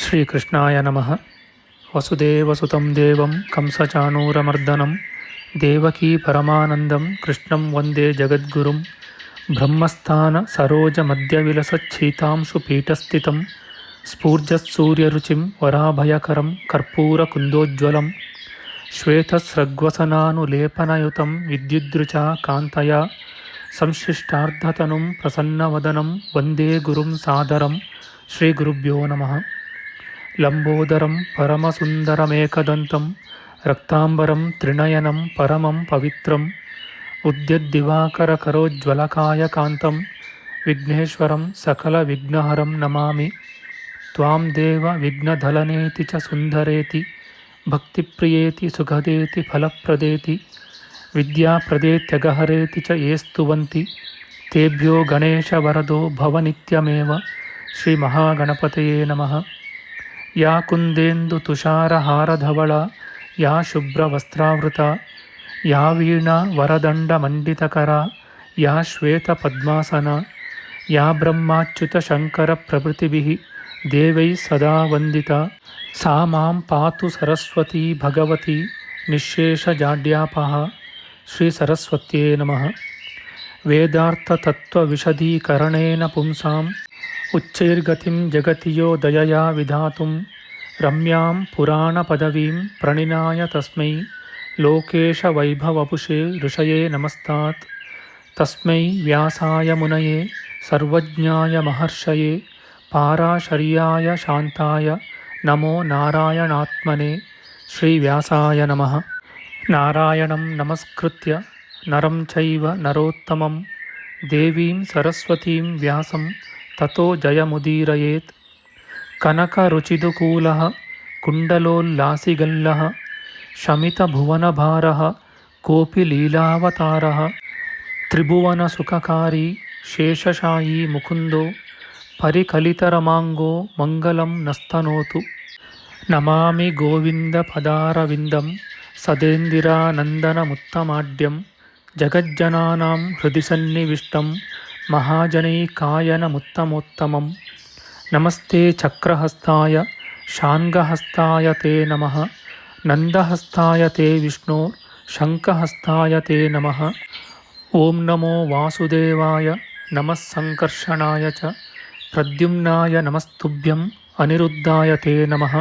ಶ್ರೀಕೃಷ್ಣಾಯ ನಮಃ. ವಸುದೇವಸುತಂ ದೇವಂ ಕಂಸಚಾಣೂರಮರ್ದನಂ ದೇವಕೀ ಪರಮಾನಂದಂ ಕೃಷ್ಣಂ ವಂದೇ ಜಗದ್ಗುರುಂ. ಬ್ರಹ್ಮಸ್ಥಾನ ಸರೋಜ ಮಧ್ಯವಿಲಸಚ್ಛೀತಾಂಶು ಪೀಠಸ್ಥಿತಂ ಸ್ಫೂರ್ಜತ್ಸೂರ್ಯರುಚಿಂ ವರಾಭಯಕರಂ ಕರ್ಪೂರಕುಂದೋಜ್ವಲಂ ಶ್ವೇತಸ್ರಗ್ವಸನಾನುಲೇಪನಯುತಂ ವಿದ್ಯುದ್ರುಚಾ ಕಾಂತಯಾ ಸಂಶ್ಲಿಷ್ಟಾರ್ಧತನುಂ ಪ್ರಸನ್ನವದನಂ ವಂದೇ ಗುರುಂ ಸಾದರಂ. ಶ್ರೀಗುರುಭ್ಯೋ ನಮಃ. ಲಂಬೋದರಂ ಪರಮಸುಂದರಮೇಕದಂತಂ ರಕ್ತಾಂಬರಂ ತ್ರಿನಯನಂ ಪರಮಂ ಪವಿತ್ರಂ ಉದ್ಯದ್ದಿವಾಕರಕರೋಜ್ವಲಕಾಯಕಾಂತಂ ವಿಘ್ನೇಶ್ವರಂ ಸಕಲವಿಘ್ನಹರಂ ನಮಾಮಿ. ತ್ವಾಂ ದೇವ ವಿಘ್ನಧಲನೇತಿ ಚ ಸುಂದರೇತಿ ಭಕ್ತಿಪ್ರಿಯೇತಿ ಸುಖದೇತಿ ಫಲಪ್ರದೇತಿ ವಿದ್ಯಾಪ್ರದೇತ್ಯಗಹರೇತಿ ಚ ಯೇ ಸ್ತುವಂತಿ ತೇಭ್ಯೋ ಗಣೇಶವರದೋ ಭವನಿತ್ಯಮೇವ. ಶ್ರೀಮಹಾಗಣಪತಯೇ ನಮಃ. ಯಾ ಕುಂದೇಂದು ತುಷಾರಹಾರಧವಳ ಯಾ ಶುಭ್ರವಸ್ತ್ರಾವೃತ ಯಾ ವೀಣಾ ವರದಂಡಮಂಡಿತಕರ ಯಾ ಶ್ವೇತಪದ್ಮಾಸನ ಯಾ ಬ್ರಹ್ಮಾಚ್ಯುತಶಂಕರಪ್ರಭೃತಿಭಿಃ ದೇವೈಃ ಸದಾ ವಂದಿತಾ ಸಾ ಮಾಂ ಪಾತು ಸರಸ್ವತೀ ಭಗವತಿ ನಿಶ್ಶೇಷಜಾಡ್ಯಾಪಃ. ಶ್ರೀ ಸರಸ್ವತ್ಯೇ ನಮಃ. ವೇದಾರ್ಥತತ್ವವಿಶದೀಕರಣೇನ ಪುಂಸಾಂ ಉಚ್ಚೈರ್ಗತಿಂ ಜಗತಿ ಯೋ ದಯಯಾ ವಿಧಾತುಂ ರಮ್ಯಾಂ ಪುರಾಣಪದವೀಂ ಪ್ರಣಿನಾಯ ತಸ್ಮೈ ಲೋಕೇಶವೈಭವಪುಷೇ ಋಷಯೇ ನಮಸ್ತಾತ್. ತಸ್ಮೈ ವ್ಯಾಸಾಯ ಮುನಯೇ ಸರ್ವಜ್ಞಾಯ ಮಹರ್ಷಯೇ ಪಾರಾಶರ್ಯಾಯ ಶಾಂತಾಯ ನಮೋ ನಾರಾಯಣಾತ್ಮನೇ. ಶ್ರೀವ್ಯಾಸಾಯ ನಮಃ. ನಾರಾಯಣಂ ನಮಸ್ಕೃತ್ಯ ನರಂ ಚೈವ ನರೋತ್ತಮಂ ದೇವೀಂ ಸರಸ್ವತೀಂ ವ್ಯಾಸಂ ತತೋ ಜಯಮುದೀರಯೇತ್. ಕನಕರುಚಿದುಕೂಲಃ ಕುಂಡಲೋಲ್ಲಾಸಿಗಲ್ಲಃ ಶಮಿತಭುವನಭಾರಃ ಕೋಪಿ ಲೀಲಾವತಾರಃ ತ್ರಿಭುವನಸುಖಕಾರಿ ಶೇಷಶಾಯೀ ಮುಕುಂದೋ ಪರಿಕಲಿತರಮಾಂಗೋ ಮಂಗಲಂ ನಸ್ತನೋತು. ನಮಾಮಿ ಗೋವಿಂದಪದಾರವಿಂದಂ ಸದೇಂದಿರಾನಂದನಮುತ್ತಮಾಡ್ಯಂ ಜಗಜ್ಜನಾನಾಂ ಹೃದಿ ಸನ್ನಿವಿಷ್ಟಂ ಮಹಾಜನೈಕಾಯನಮುತ್ತಮೋತ್ತಮಂ. ನಮಸ್ತೆ ಚಕ್ರಹಸ್ತಾಯ ಶಾಂಗಹಸ್ತಾಯ ತೇ ನಮಃ. ನಂದಹಸ್ತಾಯ ತೇ ವಿಷ್ಣೋ ಶಂಖಹಸ್ತಾಯ ತೇ ನಮಃ. ಓಂ ನಮೋ ವಾಸುದೇವಾಯ ನಮಃ ಸಂಕರ್ಷಣಾಯ ಚ ಪ್ರದ್ಯುಮ್ನಾಯ ನಮಸ್ತುಭ್ಯಂ ಅನಿರುದ್ಧಾಯ ತೇ ನಮಃ.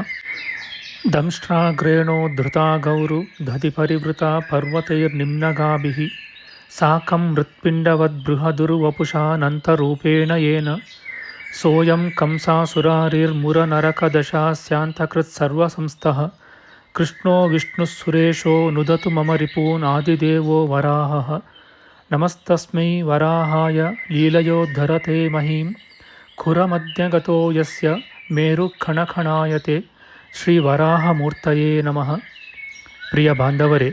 ದಂಷ್ಟ್ರಾಗ್ರೇಣೋ ಧೃತಾ ಗೌರು ದಧಿಪರಿವೃತಾ ಪರ್ವತೈರ್ನಿಮ್ನಗಾಭಿಃ ಸಾಕಂ ಮೃತ್ಪಿಂಡವದ್ಬೃಹದುರ್ವಪುಷಾನಂತರೂಪೇಣ ಯೇನ ಸೋಯಂ ಕಂಸಾಸುರಾರಿರ್ಮುರನರಕದಶಾಸ್ಯಾಂತಕೃತ್ಸರ್ವಸಂಸ್ಥಃ ಕೃಷ್ಣೋ ವಿಷ್ಣುಃಸುರೇಶೋ ನುದತು ಮಮ ರಿಪೂನ್ ಆದಿದೇವೋ ವರಾಹಃ. ನಮಸ್ತಸ್ಮೈ ವರಾಹಾಯ ಲೀಲಯೋದ್ಧರತೆ ಮಹೀಂ ಖುರಮಧ್ಯಗತೋ ಯಸ್ಯ ಮೇರುಖಣಖಣಾಯತೆ. ಶ್ರೀ ವರಾಹಮೂರ್ತಯೇ ನಮಃ. ಪ್ರಿಯ ಬಾಂಧವರೇ,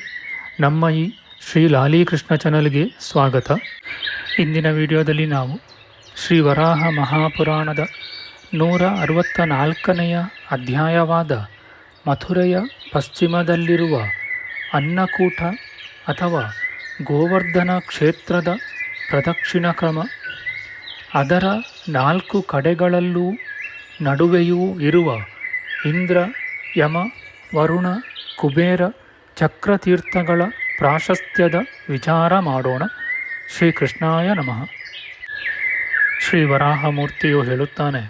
ನಮ್ಮ ಈ ಶ್ರೀ ಲಾಲೀಕೃಷ್ಣ ಚಾನಲ್ಗೆ ಸ್ವಾಗತ. ಇಂದಿನ ವಿಡಿಯೋದಲ್ಲಿ ನಾವು ಶ್ರೀ ವರಾಹ ಮಹಾಪುರಾಣದ 164ನೆಯ ಅಧ್ಯಾಯವಾದ ಮಥುರೆಯ ಪಶ್ಚಿಮದಲ್ಲಿರುವ ಅನ್ನಕೂಟ ಅಥವಾ ಗೋವರ್ಧನ ಕ್ಷೇತ್ರದ ಪ್ರದಕ್ಷಿಣ ಕ್ರಮ, ಅದರ 4 ಕಡೆಗಳಲ್ಲೂ ನಡುವೆಯೂ ಇರುವ ಇಂದ್ರ, ಯಮ, ವರುಣ, ಕುಬೇರ, ಚಕ್ರತೀರ್ಥಗಳ ಪ್ರಾಶಸ್ತ್ಯದ ವಿಚಾರ ಮಾಡೋಣ. ಶ್ರೀಕೃಷ್ಣಾಯ ನಮಃ. ಶ್ರೀ ವರಾಹಮೂರ್ತಿಯು ಹೇಳುತ್ತಾನೆ,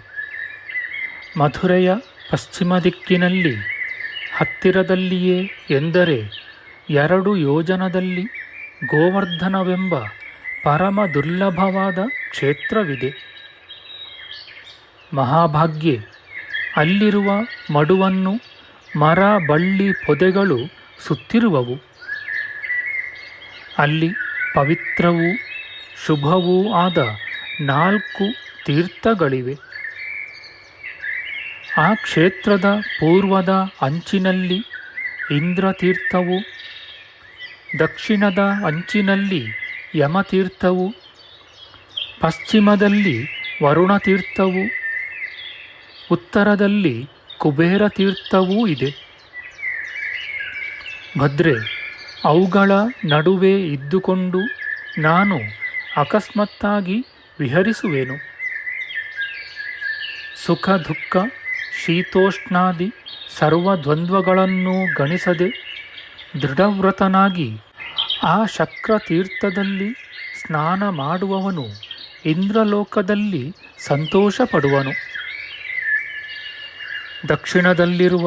ಮಥುರೆಯ ಪಶ್ಚಿಮ ದಿಕ್ಕಿನಲ್ಲಿ ಹತ್ತಿರದಲ್ಲಿಯೇ ಎಂದರೆ 2 ಯೋಜನದಲ್ಲಿ ಗೋವರ್ಧನವೆಂಬ ಪರಮ ದುರ್ಲಭವಾದ ಕ್ಷೇತ್ರವಿದೆ. ಮಹಾಭಾಗ್ಯೆ, ಅಲ್ಲಿರುವ ಮಡುವನ್ನು ಮರ ಬಳ್ಳಿ ಪೊದೆಗಳು ಸುತ್ತಿರುವವು. ಅಲ್ಲಿ ಪವಿತ್ರವೂ ಶುಭವೂ ಆದ 4 ತೀರ್ಥಗಳಿವೆ. ಆ ಕ್ಷೇತ್ರದ ಪೂರ್ವದ ಅಂಚಿನಲ್ಲಿ ಇಂದ್ರತೀರ್ಥವು, ದಕ್ಷಿಣದ ಅಂಚಿನಲ್ಲಿ ಯಮತೀರ್ಥವು, ಪಶ್ಚಿಮದಲ್ಲಿ ವರುಣತೀರ್ಥವು, ಉತ್ತರದಲ್ಲಿ ಕುಬೇರ ತೀರ್ಥವೂ ಇದೆ. ಭದ್ರೆ, ಅವುಗಳ ನಡುವೆ ಇದ್ದುಕೊಂಡು ನಾನು ಅಕಸ್ಮಾತ್ತಾಗಿ ವಿಹರಿಸುವೆನು. ಸುಖ ದುಃಖ ಶೀತೋಷ್ಣಾದಿ ಸರ್ವದ್ವಂದ್ವಗಳನ್ನು ಗಣಿಸದೆ ದೃಢವ್ರತನಾಗಿ ಆ ಶಕ್ರತೀರ್ಥದಲ್ಲಿ ಸ್ನಾನ ಮಾಡುವವನು ಇಂದ್ರಲೋಕದಲ್ಲಿ ಸಂತೋಷಪಡುವನು. ದಕ್ಷಿಣದಲ್ಲಿರುವ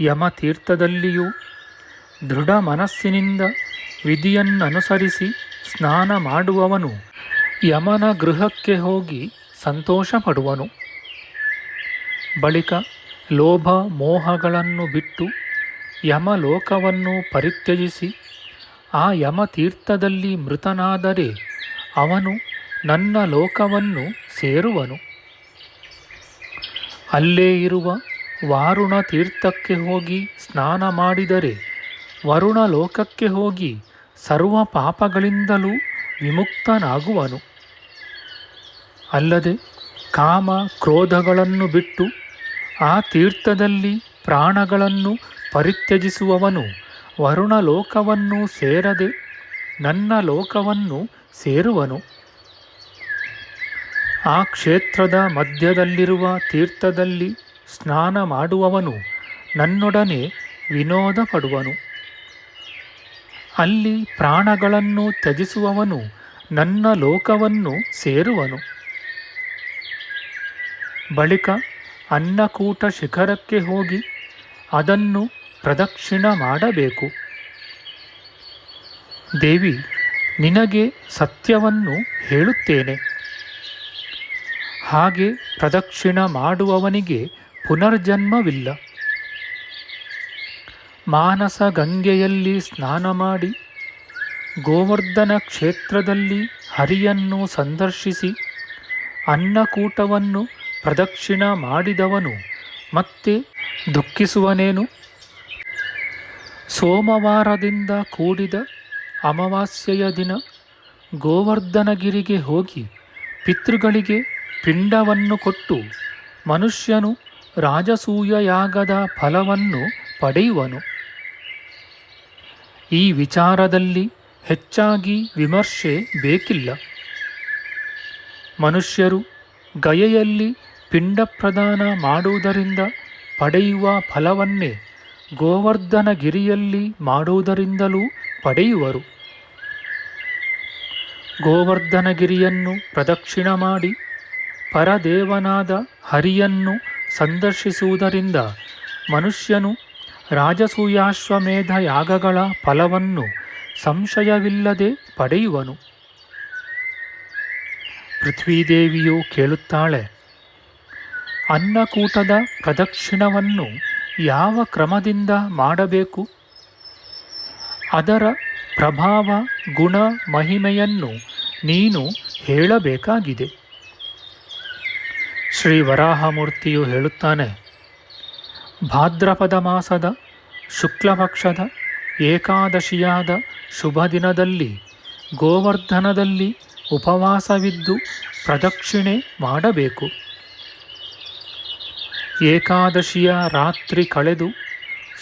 ಯಮತೀರ್ಥದಲ್ಲಿಯೂ ದೃಢ ಮನಸ್ಸಿನಿಂದ ವಿಧಿಯನ್ನನುಸರಿಸಿ ಸ್ನಾನ ಮಾಡುವವನು ಯಮನ ಗೃಹಕ್ಕೆ ಹೋಗಿ ಸಂತೋಷಪಡುವನು. ಬಳಿಕ ಲೋಭ ಮೋಹಗಳನ್ನು ಬಿಟ್ಟು ಯಮಲೋಕವನ್ನು ಪರಿತ್ಯಜಿಸಿ ಆ ಯಮತೀರ್ಥದಲ್ಲಿ ಮೃತನಾದರೆ ಅವನು ನನ್ನ ಲೋಕವನ್ನು ಸೇರುವನು. ಅಲ್ಲೇ ಇರುವ ವಾರುಣ ತೀರ್ಥಕ್ಕೆ ಹೋಗಿ ಸ್ನಾನ ಮಾಡಿದರೆ ವರುಣ ಲೋಕಕ್ಕೆ ಹೋಗಿ ಸರ್ವ ಪಾಪಗಳಿಂದಲೂ ವಿಮುಕ್ತನಾಗುವನು. ಅಲ್ಲದೆ ಕಾಮ ಕ್ರೋಧಗಳನ್ನು ಬಿಟ್ಟು ಆ ತೀರ್ಥದಲ್ಲಿ ಪ್ರಾಣಗಳನ್ನು ಪರಿತ್ಯಜಿಸುವವನು ವರುಣ ಲೋಕವನ್ನು ಸೇರದೆ ನನ್ನ ಲೋಕವನ್ನು ಸೇರುವನು. ಆ ಕ್ಷೇತ್ರದ ಮಧ್ಯದಲ್ಲಿರುವ ತೀರ್ಥದಲ್ಲಿ ಸ್ನಾನ ಮಾಡುವವನು ನನ್ನೊಡನೆ ವಿನೋದ ಪಡುವನು. ಅಲ್ಲಿ ಪ್ರಾಣಗಳನ್ನು ತ್ಯಜಿಸುವವನು ನನ್ನ ಲೋಕವನ್ನು ಸೇರುವನು. ಬಳಿಕ ಅನ್ನಕೂಟ ಶಿಖರಕ್ಕೆ ಹೋಗಿ ಅದನ್ನು ಪ್ರದಕ್ಷಿಣ ಮಾಡಬೇಕು. ದೇವಿ, ನಿನಗೆ ಸತ್ಯವನ್ನು ಹೇಳುತ್ತೇನೆ. ಹಾಗೆ ಪ್ರದಕ್ಷಿಣ ಮಾಡುವವನಿಗೆ ಪುನರ್ಜನ್ಮವಿಲ್ಲ. ಮಾನಸ ಗಂಗೆಯಲ್ಲಿ ಸ್ನಾನ ಮಾಡಿ ಗೋವರ್ಧನ ಕ್ಷೇತ್ರದಲ್ಲಿ ಹರಿಯನ್ನು ಸಂದರ್ಶಿಸಿ ಅನ್ನಕೂಟವನ್ನು ಪ್ರದಕ್ಷಿಣ ಮಾಡಿದವನು ಮತ್ತೆ ದುಃಖಿಸುವನೇನು? ಸೋಮವಾರದಿಂದ ಕೂಡಿದ ಅಮಾವಾಸ್ಯೆಯ ದಿನ ಗೋವರ್ಧನಗಿರಿಗೆ ಹೋಗಿ ಪಿತೃಗಳಿಗೆ ಪಿಂಡವನ್ನು ಕೊಟ್ಟು ಮನುಷ್ಯನು ರಾಜಸೂಯ ಯಾಗದ ಫಲವನ್ನು ಪಡೆಯುವನು. ಈ ವಿಚಾರದಲ್ಲಿ ಹೆಚ್ಚಾಗಿ ವಿಮರ್ಶೆ ಬೇಕಿಲ್ಲ. ಮನುಷ್ಯರು ಗಯೆಯಲ್ಲಿ ಪಿಂಡ ಪ್ರದಾನ ಮಾಡುವುದರಿಂದ ಪಡೆಯುವ ಫಲವನ್ನೇ ಗೋವರ್ಧನಗಿರಿಯಲ್ಲಿ ಮಾಡುವುದರಿಂದಲೂ ಪಡೆಯುವರು. ಗೋವರ್ಧನಗಿರಿಯನ್ನು ಪ್ರದಕ್ಷಿಣ ಮಾಡಿ ಪರದೇವನಾದ ಹರಿಯನ್ನು ಸಂದರ್ಶಿಸುವುದರಿಂದ ಮನುಷ್ಯನು ರಾಜಸೂಯಾಶ್ವಮೇಧ ಯಾಗಗಳ ಫಲವನ್ನು ಸಂಶಯವಿಲ್ಲದೆ ಪಡೆಯುವನು. ಪೃಥ್ವೀದೇವಿಯು ಕೇಳುತ್ತಾಳೆ, ಅನ್ನಕೂಟದ ಪ್ರದಕ್ಷಿಣವನ್ನು ಯಾವ ಕ್ರಮದಿಂದ ಮಾಡಬೇಕು? ಅದರ ಪ್ರಭಾವ ಗುಣ ಮಹಿಮೆಯನ್ನು ನೀನು ಹೇಳಬೇಕಾಗಿದೆ. ಶ್ರೀ ವರಾಹಮೂರ್ತಿಯು ಹೇಳುತ್ತಾನೆ, ಭಾದ್ರಪದ ಮಾಸದ ಶುಕ್ಲಪಕ್ಷದ ಏಕಾದಶಿಯಾದ ಶುಭ ದಿನದಲ್ಲಿ ಗೋವರ್ಧನದಲ್ಲಿ ಉಪವಾಸವಿದ್ದು ಪ್ರದಕ್ಷಿಣೆ ಮಾಡಬೇಕು. ಏಕಾದಶಿಯ ರಾತ್ರಿ ಕಳೆದು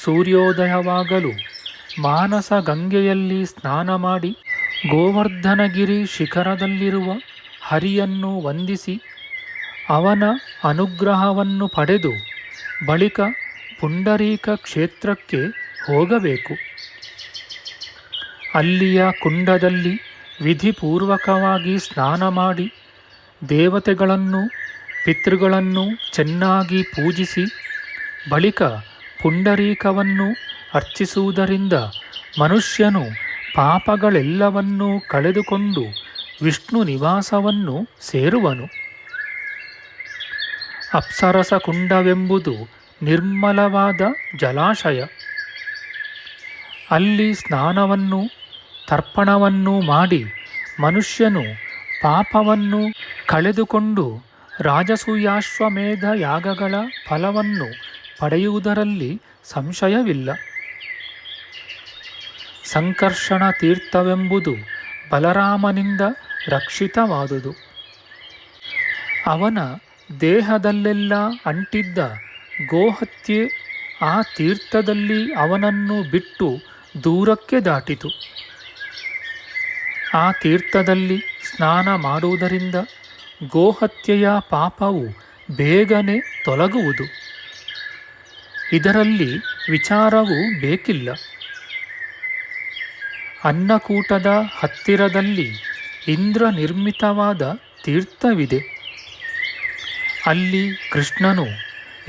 ಸೂರ್ಯೋದಯವಾಗಲು ಮಾನಸ ಗಂಗೆಯಲ್ಲಿ ಸ್ನಾನ ಮಾಡಿ ಗೋವರ್ಧನಗಿರಿ ಶಿಖರದಲ್ಲಿರುವ ಹರಿಯನ್ನು ವಂದಿಸಿ ಅವನ ಅನುಗ್ರಹವನ್ನು ಪಡೆದು ಬಳಿಕ ಪುಂಡರೀಕ ಕ್ಷೇತ್ರಕ್ಕೆ ಹೋಗಬೇಕು. ಅಲ್ಲಿಯ ಕುಂಡದಲ್ಲಿ ವಿಧಿಪೂರ್ವಕವಾಗಿ ಸ್ನಾನ ಮಾಡಿ ದೇವತೆಗಳನ್ನು ಪಿತೃಗಳನ್ನು ಚೆನ್ನಾಗಿ ಪೂಜಿಸಿ ಬಳಿಕ ಪುಂಡರೀಕವನ್ನು ಅರ್ಚಿಸುವುದರಿಂದ ಮನುಷ್ಯನು ಪಾಪಗಳೆಲ್ಲವನ್ನೂ ಕಳೆದುಕೊಂಡು ವಿಷ್ಣು ನಿವಾಸವನ್ನು ಸೇರುವನು. ಅಪ್ಸರಸ ಕುಂಡವೆಂಬುದು ನಿರ್ಮಲವಾದ ಜಲಾಶಯ. ಅಲ್ಲಿ ಸ್ನಾನವನ್ನು ತರ್ಪಣವನ್ನು ಮಾಡಿ ಮನುಷ್ಯನು ಪಾಪವನ್ನು ಕಳೆದುಕೊಂಡು ರಾಜಸೂಯಾಶ್ವಮೇಧ ಯಾಗಗಳ ಫಲವನ್ನು ಪಡೆಯುವುದರಲ್ಲಿ ಸಂಶಯವಿಲ್ಲ. ಸಂಕರ್ಷಣ ತೀರ್ಥವೆಂಬುದು ಬಲರಾಮನಿಂದ ರಕ್ಷಿತವಾದುದು. ಅವನ ದೇಹದಲ್ಲೆಲ್ಲ ಅಂಟಿದ್ದ ಗೋಹತ್ಯೆ ಆ ತೀರ್ಥದಲ್ಲಿ ಅವನನ್ನು ಬಿಟ್ಟು ದೂರಕ್ಕೆ ದಾಟಿತು. ಆ ತೀರ್ಥದಲ್ಲಿ ಸ್ನಾನ ಮಾಡುವುದರಿಂದ ಗೋಹತ್ಯೆಯ ಪಾಪವು ಬೇಗನೆ ತೊಲಗುವುದು. ಇದರಲ್ಲಿ ವಿಚಾರವೂ ಬೇಕಿಲ್ಲ. ಅನ್ನಕೂಟದ ಹತ್ತಿರದಲ್ಲಿ ಇಂದ್ರ ನಿರ್ಮಿತವಾದ ತೀರ್ಥವಿದೆ. ಅಲ್ಲಿ ಕೃಷ್ಣನು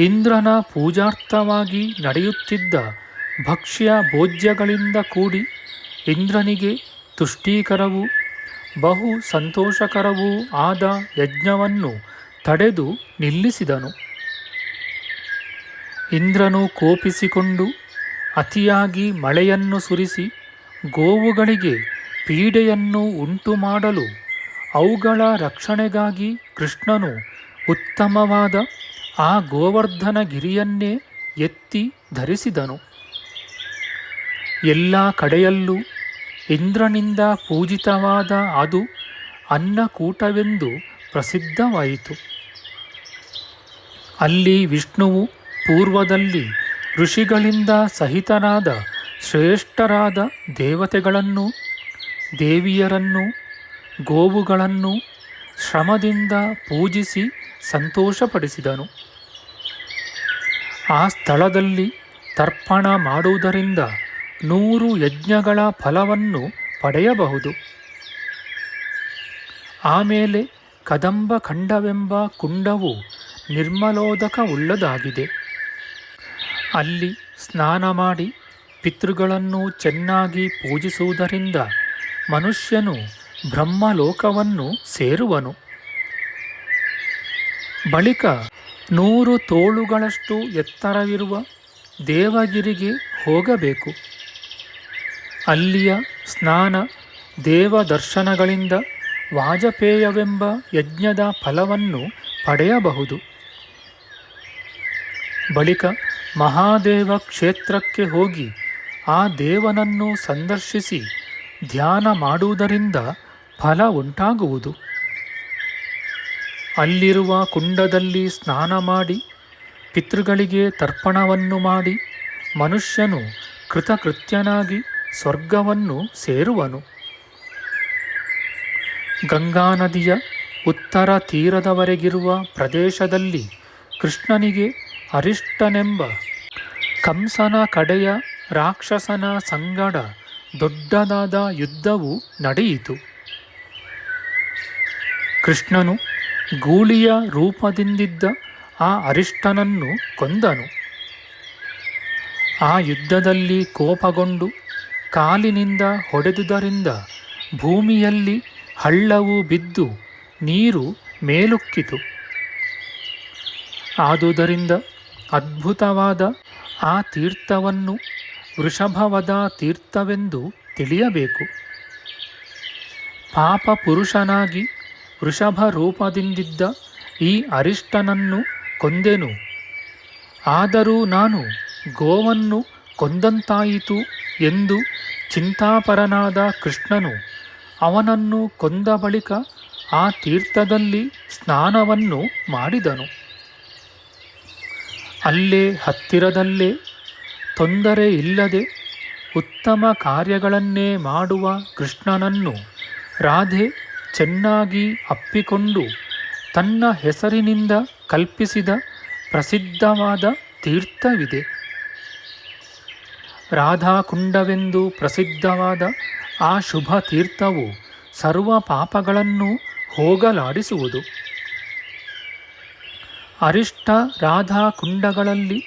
ಇಂದ್ರನ ಪೂಜಾರ್ಥವಾಗಿ ನಡೆಯುತ್ತಿದ್ದ ಭಕ್ಷ್ಯ ಭೋಜ್ಯಗಳಿಂದ ಕೂಡಿ ಇಂದ್ರನಿಗೆ ತುಷ್ಟೀಕರವೂ ಬಹು ಸಂತೋಷಕರವೂ ಆದ ಯಜ್ಞವನ್ನು ತಡೆದು ನಿಲ್ಲಿಸಿದನು. ಇಂದ್ರನು ಕೋಪಿಸಿಕೊಂಡು ಅತಿಯಾಗಿ ಮಳೆಯನ್ನು ಸುರಿಸಿ ಗೋವುಗಳಿಗೆ ಪೀಡೆಯನ್ನು ಉಂಟು ಮಾಡಲು ಅವುಗಳ ರಕ್ಷಣೆಗಾಗಿ ಕೃಷ್ಣನು ಉತ್ತಮವಾದ ಆ ಗೋವರ್ಧನ ಗಿರಿಯನ್ನೇ ಎತ್ತಿ ಧರಿಸಿದನು. ಎಲ್ಲ ಕಡೆಯಲ್ಲೂ ಇಂದ್ರನಿಂದ ಪೂಜಿತವಾದ ಅದು ಅನ್ನಕೂಟವೆಂದು ಪ್ರಸಿದ್ಧವಾಯಿತು. ಅಲ್ಲಿ ವಿಷ್ಣುವು ಪೂರ್ವದಲ್ಲಿ ಋಷಿಗಳಿಂದ ಸಹಿತನಾದ ಶ್ರೇಷ್ಠರಾದ ದೇವತೆಗಳನ್ನು, ದೇವಿಯರನ್ನು, ಗೋವುಗಳನ್ನು ಶ್ರಮದಿಂದ ಪೂಜಿಸಿ ಸಂತೋಷಪಡಿಸಿದನು. ಆ ಸ್ಥಳದಲ್ಲಿ ತರ್ಪಣ ಮಾಡುವುದರಿಂದ 100 ಯಜ್ಞಗಳ ಫಲವನ್ನು ಪಡೆಯಬಹುದು. ಆಮೇಲೆ ಕದಂಬ ಖಂಡವೆಂಬ ಕುಂಡವು ನಿರ್ಮಲೋದಕವುಳ್ಳದಾಗಿದೆ. ಅಲ್ಲಿ ಸ್ನಾನ ಮಾಡಿ ಪಿತೃಗಳನ್ನು ಚೆನ್ನಾಗಿ ಪೂಜಿಸುವುದರಿಂದ ಮನುಷ್ಯನು ಬ್ರಹ್ಮಲೋಕವನ್ನು ಸೇರುವನು. ಬಳಿಕ 100 ತೋಳುಗಳಷ್ಟು ಎತ್ತರವಿರುವ ದೇವಗಿರಿಗೆ ಹೋಗಬೇಕು. ಅಲ್ಲಿಯ ಸ್ನಾನ ದೇವದರ್ಶನಗಳಿಂದ ವಾಜಪೇಯವೆಂಬ ಯಜ್ಞದ ಫಲವನ್ನು ಪಡೆಯಬಹುದು. ಬಳಿಕ ಮಹಾದೇವ ಕ್ಷೇತ್ರಕ್ಕೆ ಹೋಗಿ ಆ ದೇವನನ್ನು ಸಂದರ್ಶಿಸಿ ಧ್ಯಾನ ಮಾಡುವುದರಿಂದ ಫಲ ಉಂಟಾಗುವುದು. ಅಲ್ಲಿರುವ ಕುಂಡದಲ್ಲಿ ಸ್ನಾನ ಮಾಡಿ ಪಿತೃಗಳಿಗೆ ತರ್ಪಣವನ್ನು ಮಾಡಿ ಮನುಷ್ಯನು ಕೃತಕೃತ್ಯನಾಗಿ ಸ್ವರ್ಗವನ್ನು ಸೇರುವನು. ಗಂಗಾ ನದಿಯ ಉತ್ತರ ತೀರದವರೆಗಿರುವ ಪ್ರದೇಶದಲ್ಲಿ ಕೃಷ್ಣನಿಗೆ ಅರಿಷ್ಟನೆಂಬ ಕಂಸನ ಕಡೆಯ ರಾಕ್ಷಸನ ಸಂಗಡ ದೊಡ್ಡದಾದ ಯುದ್ಧವು ನಡೆಯಿತು. ಕೃಷ್ಣನು ಗೂಳಿಯ ರೂಪದಿಂದಿದ್ದ ಆ ಅರಿಷ್ಟನನ್ನು ಕೊಂದನು. ಆ ಯುದ್ಧದಲ್ಲಿ ಕೋಪಗೊಂಡು ಕಾಲಿನಿಂದ ಹೊಡೆದುದರಿಂದ ಭೂಮಿಯಲ್ಲಿ ಹಳ್ಳವು ಬಿದ್ದು ನೀರು ಮೇಲುಕ್ಕಿತು. ಆದುದರಿಂದ ಅದ್ಭುತವಾದ ಆ ತೀರ್ಥವನ್ನು ವೃಷಭವದ ತೀರ್ಥವೆಂದು ತಿಳಿಯಬೇಕು. ಪಾಪ ಪುರುಷನಾಗಿ ವೃಷಭ ರೂಪದಿಂದಿದ್ದ ಈ ಅರಿಷ್ಟನನ್ನು ಕೊಂದೆನು. ಆದರೂ ನಾನು ಗೋವನ್ನು ಕೊಂದಂತಾಯಿತು ಎಂದು ಚಿಂತಾಪರನಾದ ಕೃಷ್ಣನು ಅವನನ್ನು ಕೊಂದ ಬಳಿಕ ಆ ತೀರ್ಥದಲ್ಲಿ ಸ್ನಾನವನ್ನು ಮಾಡಿದನು. ಅಲ್ಲೇ ಹತ್ತಿರದಲ್ಲೇ ತೊಂದರೆ ಇಲ್ಲದೆ ಉತ್ತಮ ಕಾರ್ಯಗಳನ್ನೇ ಮಾಡುವ ಕೃಷ್ಣನನ್ನು ರಾಧೆ ಚೆನ್ನಾಗಿ ಅಪ್ಪಿಕೊಂಡು ತನ್ನ ಹೆಸರಿನಿಂದ ಕಲ್ಪಿಸಿದ ಪ್ರಸಿದ್ಧವಾದ ತೀರ್ಥವಿದೆ. ರಾಧಾಕುಂಡವೆಂದು ಪ್ರಸಿದ್ಧವಾದ ಆ ಶುಭ ತೀರ್ಥವು ಸರ್ವ ಪಾಪಗಳನ್ನು ಹೋಗಲಾಡಿಸುವುದು. ಅರಿಷ್ಟ ರಾಧಾಕುಂಡಗಳಲ್ಲಿ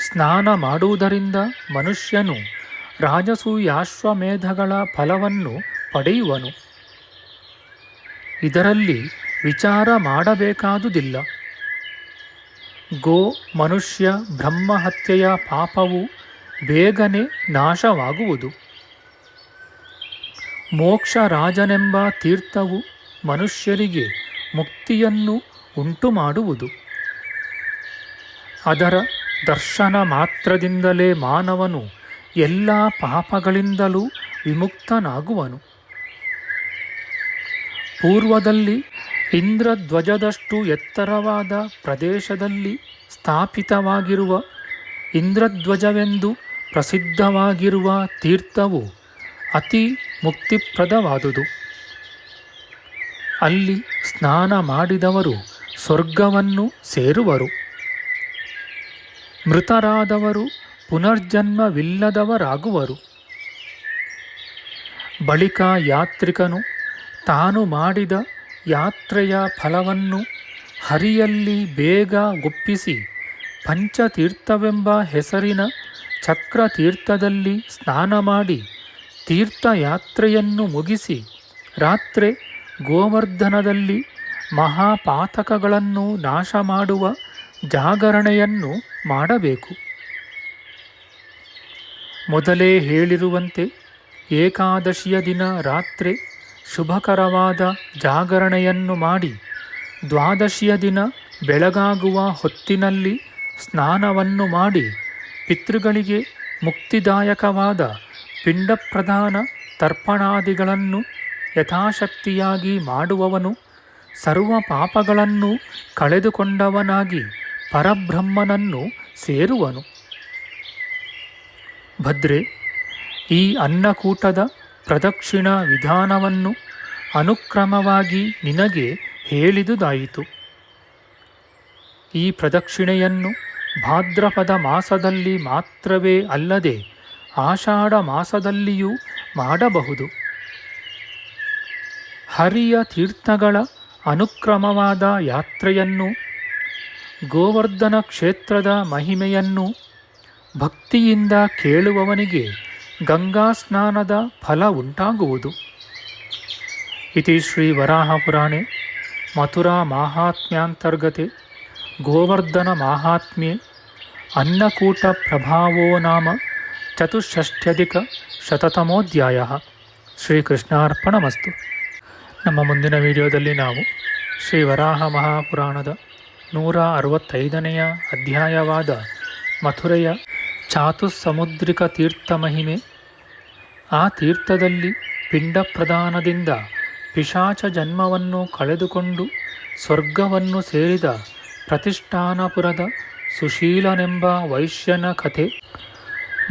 ಸ್ನಾನ ಮಾಡುವುದರಿಂದ ಮನುಷ್ಯನು ರಾಜಸೂಯಾಶ್ವಮೇಧಗಳ ಫಲವನ್ನು ಪಡೆಯುವನು. ಇದರಲ್ಲಿ ವಿಚಾರ ಮಾಡಬೇಕಾದುದಿಲ್ಲ. ಗೋ ಮನುಷ್ಯ ಬ್ರಹ್ಮಹತ್ಯೆಯ ಪಾಪವು ಬೇಗನೆ ನಾಶವಾಗುವುದು. ಮೋಕ್ಷ ರಾಜನೆಂಬ ತೀರ್ಥವು ಮನುಷ್ಯರಿಗೆ ಮುಕ್ತಿಯನ್ನು ಉಂಟು ಮಾಡುವುದು. ಅದರ ದರ್ಶನ ಮಾತ್ರದಿಂದಲೇ ಮಾನವನು ಎಲ್ಲ ಪಾಪಗಳಿಂದಲೂ ವಿಮುಕ್ತನಾಗುವನು. ಪೂರ್ವದಲ್ಲಿ ಇಂದ್ರಧ್ವಜದಷ್ಟು ಎತ್ತರವಾದ ಪ್ರದೇಶದಲ್ಲಿ ಸ್ಥಾಪಿತವಾಗಿರುವ ಇಂದ್ರಧ್ವಜವೆಂದು ಪ್ರಸಿದ್ಧವಾಗಿರುವ ತೀರ್ಥವು ಅತಿ ಮುಕ್ತಿಪ್ರದವಾದುದು. ಅಲ್ಲಿ ಸ್ನಾನ ಮಾಡಿದವರು ಸ್ವರ್ಗವನ್ನು ಸೇರುವರು. ಮೃತರಾದವರು ಪುನರ್ಜನ್ಮವಿಲ್ಲದವರಾಗುವರು. ಬಳಿಕ ಯಾತ್ರಿಕನು ತಾನು ಮಾಡಿದ ಯಾತ್ರೆಯ ಫಲವನ್ನು ಹರಿಯಲ್ಲಿ ಬೇಗ ಒಪ್ಪಿಸಿ ಪಂಚತೀರ್ಥವೆಂಬ ಹೆಸರಿನ ಚಕ್ರತೀರ್ಥದಲ್ಲಿ ಸ್ನಾನ ಮಾಡಿ ತೀರ್ಥಯಾತ್ರೆಯನ್ನು ಮುಗಿಸಿ ರಾತ್ರಿ ಗೋವರ್ಧನದಲ್ಲಿ ಮಹಾಪಾತಕಗಳನ್ನು ನಾಶ ಮಾಡುವ ಜಾಗರಣೆಯನ್ನು ಮಾಡಬೇಕು. ಮೊದಲೇ ಹೇಳಿರುವಂತೆ ಏಕಾದಶಿಯ ದಿನ ರಾತ್ರಿ ಶುಭಕರವಾದ ಜಾಗರಣೆಯನ್ನು ಮಾಡಿ ದ್ವಾದಶಿಯ ದಿನ ಬೆಳಗಾಗುವ ಹೊತ್ತಿನಲ್ಲಿ ಸ್ನಾನವನ್ನು ಮಾಡಿ ಪಿತೃಗಳಿಗೆ ಮುಕ್ತಿದಾಯಕವಾದ ಪಿಂಡಪ್ರದಾನ ತರ್ಪಣಾದಿಗಳನ್ನು ಯಥಾಶಕ್ತಿಯಾಗಿ ಮಾಡುವವನು ಸರ್ವ ಪಾಪಗಳನ್ನು ಕಳೆದುಕೊಂಡವನಾಗಿ ಪರಬ್ರಹ್ಮನನ್ನು ಸೇರುವನು. ಭದ್ರೆ, ಈ ಅನ್ನಕೂಟದ ಪ್ರದಕ್ಷಿಣ ವಿಧಾನವನ್ನು ಅನುಕ್ರಮವಾಗಿ ನಿನಗೆ ಹೇಳಿದುದಾಯಿತು. ಈ ಪ್ರದಕ್ಷಿಣೆಯನ್ನು ಭಾದ್ರಪದ ಮಾಸದಲ್ಲಿ ಮಾತ್ರವೇ ಅಲ್ಲದೆ ಆಷಾಢ ಮಾಸದಲ್ಲಿಯೂ ಮಾಡಬಹುದು. ಹರಿಯ ತೀರ್ಥಗಳ ಅನುಕ್ರಮವಾದ ಯಾತ್ರೆಯನ್ನು, ಗೋವರ್ಧನ ಕ್ಷೇತ್ರದ ಮಹಿಮೆಯನ್ನು ಭಕ್ತಿಯಿಂದ ಕೇಳುವವನಿಗೆ ಗಂಗಾ ಸ್ನಾನದ ಫಲ ಉಂಟಾಗುವುದು. ಇತಿ ಶ್ರೀ ವರಾಹಪುರಾಣೆ ಮಥುರಾ ಮಾಹಾತ್ಮ್ಯಾಂತರ್ಗತೆ ಗೋವರ್ಧನ ಮಾಹಾತ್ಮ್ಯೆ ಅನ್ನಕೂಟ ಪ್ರಭಾವೋ ನಾಮ ಚತುಷ್ಷಷ್ಟ್ಯಧಿಕ-ಶತತಮೋಧ್ಯಾಯ. ಶ್ರೀಕೃಷ್ಣಾರ್ಪಣಮಸ್ತು. ನಮ್ಮ ಮುಂದಿನ ವಿಡಿಯೋದಲ್ಲಿ ನಾವು ಶ್ರೀ ವರಾಹ ಮಹಾಪುರಾಣದ 165ನೆಯ ಅಧ್ಯಾಯವಾದ ಮಥುರೆಯ ಚಾತುಸ್ಸಮುದ್ರಿಕ ತೀರ್ಥ ಮಹಿಮೆ, ಆ ತೀರ್ಥದಲ್ಲಿ ಪಿಂಡ ಪ್ರದಾನದಿಂದ ಪಿಶಾಚ ಜನ್ಮವನ್ನು ಕಳೆದುಕೊಂಡು ಸ್ವರ್ಗವನ್ನು ಸೇರಿದ ಪ್ರತಿಷ್ಠಾನಪುರದ ಸುಶೀಲನೆಂಬ ವೈಶ್ಯನ ಕಥೆ,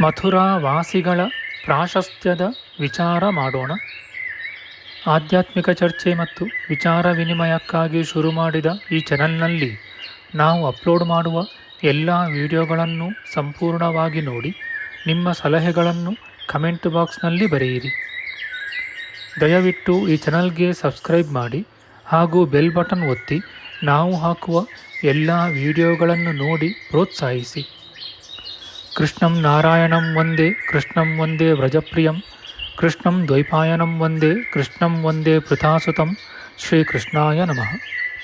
ಮಥುರಾ ವಾಸಿಗಳ ಪ್ರಾಶಸ್ತ್ಯದ ವಿಚಾರ ಮಾಡೋಣ. ಆಧ್ಯಾತ್ಮಿಕ ಚರ್ಚೆ ಮತ್ತು ವಿಚಾರ ವಿನಿಮಯಕ್ಕಾಗಿ ಶುರು ಮಾಡಿದ ಈ ಚಾನಲ್ನಲ್ಲಿ ನಾವು ಅಪ್ಲೋಡ್ ಮಾಡುವ ಎಲ್ಲ ವಿಡಿಯೋಗಳನ್ನು ಸಂಪೂರ್ಣವಾಗಿ ನೋಡಿ ನಿಮ್ಮ ಸಲಹೆಗಳನ್ನು ಕಮೆಂಟ್ ಬಾಕ್ಸ್ನಲ್ಲಿ ಬರೆಯಿರಿ. ದಯವಿಟ್ಟು ಈ ಚಾನಲ್ಗೆ ಸಬ್ಸ್ಕ್ರೈಬ್ ಮಾಡಿ ಹಾಗೂ ಬೆಲ್ ಬಟನ್ ಒತ್ತಿ ನಾವು ಹಾಕುವ ಎಲ್ಲ ವಿಡಿಯೋಗಳನ್ನು ನೋಡಿ ಪ್ರೋತ್ಸಾಹಿಸಿ. ಕೃಷ್ಣಂ ನಾರಾಯಣಂ ವಂದೇ ಕೃಷ್ಣಂ ವಂದೇ ವ್ರಜಪ್ರಿಯಂ ಕೃಷ್ಣಂ ದ್ವೈಪಾಯನಂ ವಂದೇ ಕೃಷ್ಣಂ ವಂದೇ ಪೃಥಾಸುತಂ. ಶ್ರೀಕೃಷ್ಣಾಯ ನಮಃ.